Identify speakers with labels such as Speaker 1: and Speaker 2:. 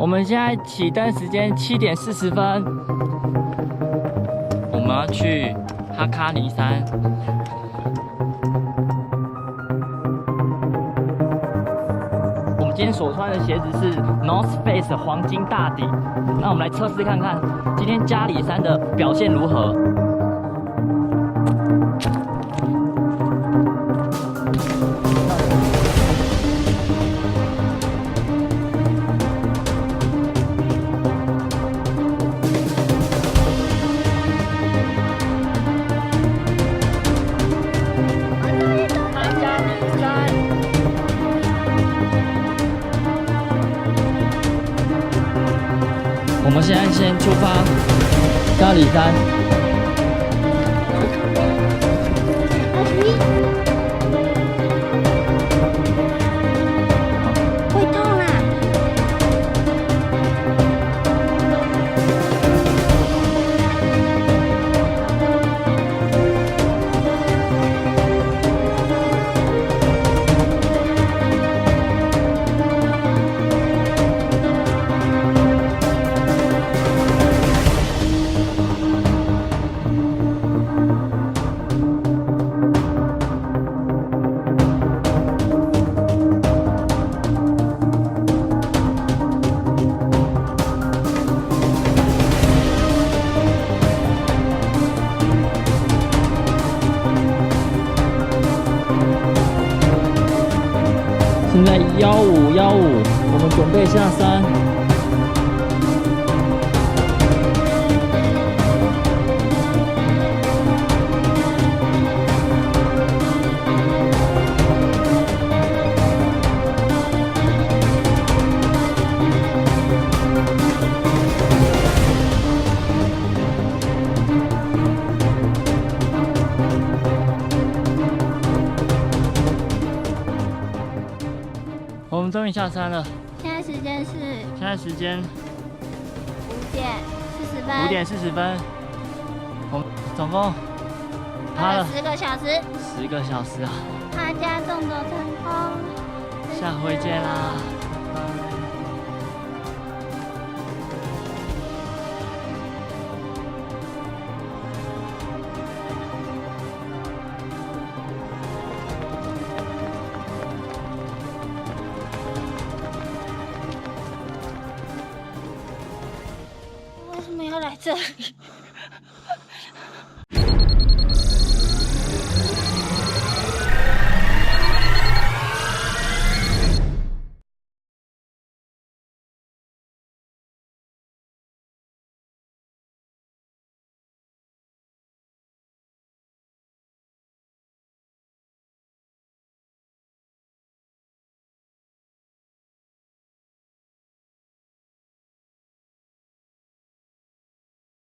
Speaker 1: 们现在起登时间7点40分，我们要去哈卡尼山。我们今天所穿的鞋子是 North Face 黄金大底，那我们来测试看看今天加里山的表现如何。 我们现在先出发加里山。
Speaker 2: 会痛啦！
Speaker 1: 现在1515，我们准备下山。我们终于下山了。
Speaker 2: 现在时间是
Speaker 1: 现在时间
Speaker 2: 5点40分。
Speaker 1: 5点40分。我们总共爬了
Speaker 2: 10个小时。
Speaker 1: 10个小时啊！
Speaker 2: 大家纵走成功。
Speaker 1: 下回见啦！
Speaker 2: 为什么要来这里？